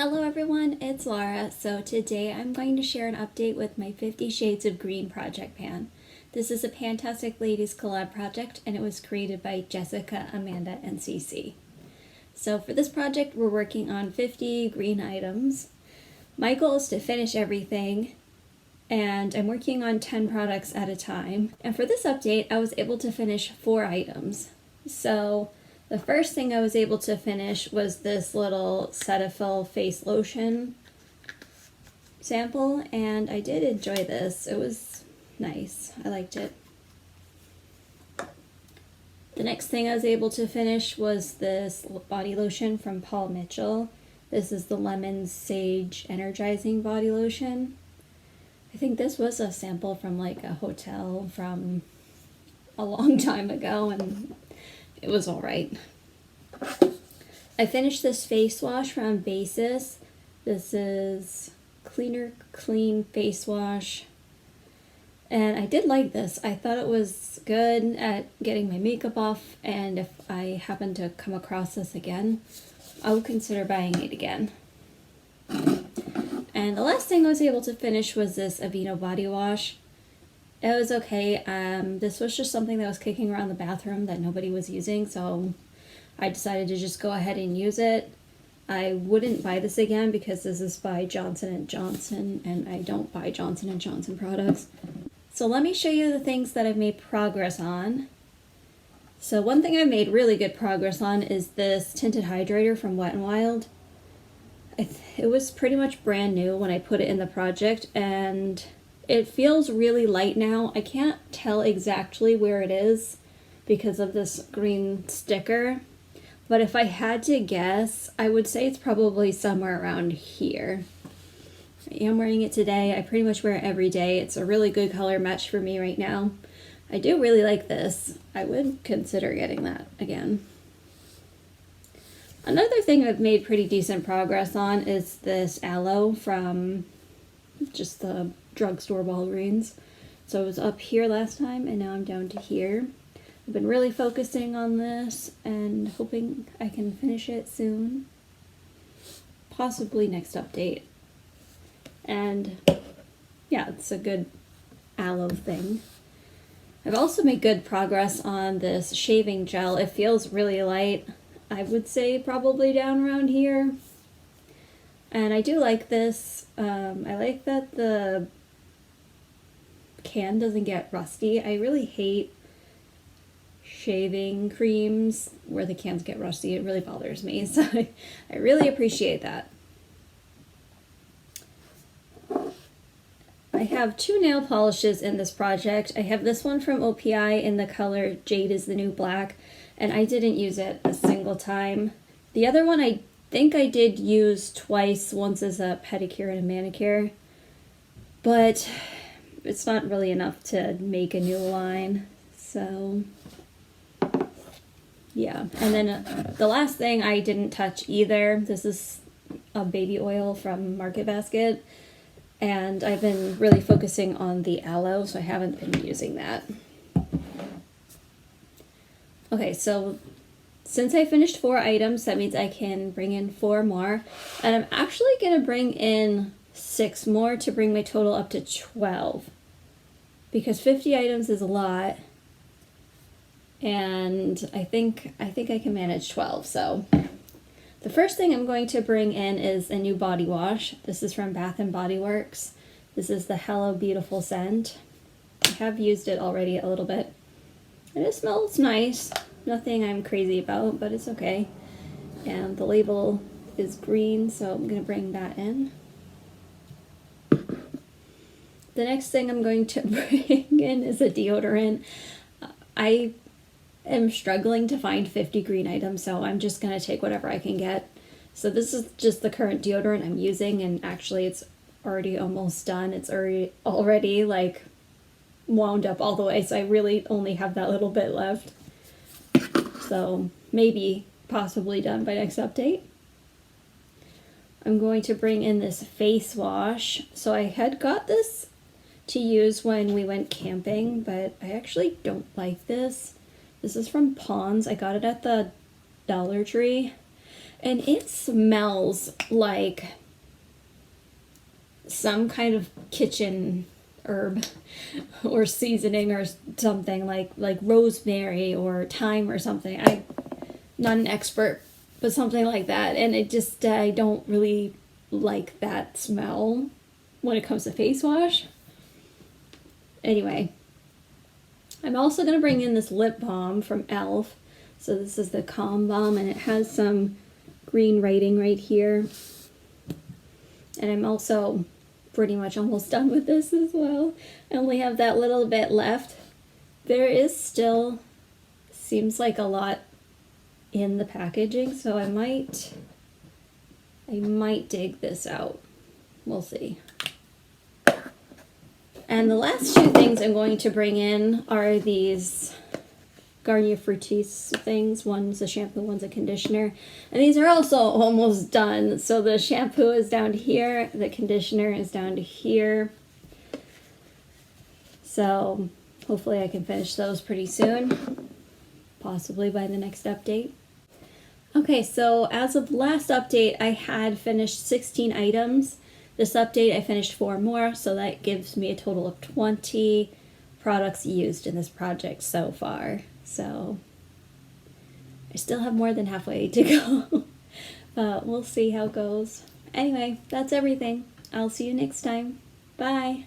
Hello everyone, it's Laura. So today I'm going to share an update with my 50 Shades of Green project pan. This is a Fantastic Ladies collab project and it was created by Jessica, Amanda, and Cece. So for this project we're working on 50 green items. My goal is to finish everything and I'm working on 10 products at a time. And for this update I was able to finish 4 items. So the first thing I was able to finish was this little Cetaphil face lotion sample, and I did enjoy this. It was nice. I liked it. The next thing I was able to finish was this body lotion from Mitchel. This is the Lemon Sage Energizing Body Lotion. I think this was a sample from like a hotel from a long time ago, and it was alright. I finished this face wash from Basis. This is Cleaner Clean Face Wash. And I did like this. I thought it was good at getting my makeup off, and if I happen to come across this again, I would consider buying it again. And the last thing I was able to finish was this Aveeno body wash. It was okay. This was just something that was kicking around the bathroom that nobody was using, so I decided to just go ahead and use it. I wouldn't buy this again because this is by Johnson & Johnson and I don't buy Johnson & Johnson products. So let me show you the things that I've made progress on. So one thing I've made really good progress on is this Tinted Hydrator from Wet n Wild. It was pretty much brand new when I put it in the project and it feels really light now. I can't tell exactly where it is because of this green sticker, but if I had to guess, I would say it's probably somewhere around here. I am wearing it today. I pretty much wear it every day. It's a really good color match for me right now. I do really like this. I would consider getting that again. Another thing I've made pretty decent progress on is this aloe from just the drugstore Walgreens. So I was up here last time and now I'm down to here. I've been really focusing on this and hoping I can finish it soon. Possibly next update. And yeah, it's a good aloe thing. I've also made good progress on this shaving gel. It feels really light. I would say probably down around here. And I do like this. I like that the can doesn't get rusty. I really hate shaving creams where the cans get rusty. It really bothers me, so I really appreciate that. I have 2 nail polishes in this project. I have this one from OPI in the color Jade is the New Black, and I didn't use it a single time. The other one I think I did use twice, once as a pedicure and a manicure, but it's not really enough to make a new line, so yeah. And then the last thing I didn't touch either. This is a baby oil from Market Basket, and I've been really focusing on the aloe, so I haven't been using that. Okay, so since I finished 4 items, that means I can bring in 4 more, and I'm actually going to bring in 6 more to bring my total up to 12, because 50 items is a lot, and I think I can manage 12. So the first thing I'm going to bring in is a new body wash. This is from Bath & Body Works. This is the Hello Beautiful scent. I have used it already a little bit, and it smells nice. Nothing I'm crazy about, but it's okay. And the label is green, so I'm going to bring that in. The next thing I'm going to bring in is a deodorant. I am struggling to find 50 green items, so I'm just going to take whatever I can get. So this is just the current deodorant I'm using, and actually it's already almost done. It's already like wound up all the way, so I really only have that little bit left. So maybe possibly done by next update. I'm going to bring in this face wash. So I had got this to use when we went camping, but I actually don't like this. This is from Pond's. I got it at the Dollar Tree. And it smells like some kind of kitchen herb or seasoning or something, like rosemary or thyme or something. I'm not an expert, but something like that. And it just, I don't really like that smell when it comes to face wash. Anyway, I'm also going to bring in this lip balm from e.l.f. So this is the Calm Balm, and it has some green writing right here. And I'm also pretty much almost done with this as well. I only have that little bit left. There is still, seems like a lot in the packaging, so I might dig this out. We'll see. And the last two things I'm going to bring in are these Garnier Frutis things. One's a shampoo, one's a conditioner. And these are also almost done. So the shampoo is down to here, the conditioner is down to here. So hopefully I can finish those pretty soon, possibly by the next update. Okay, so as of last update, I had finished 16 items. This update, I finished 4 more, so that gives me a total of 20 products used in this project so far. So I still have more than halfway to go, but we'll see how it goes. Anyway, that's everything. I'll see you next time. Bye.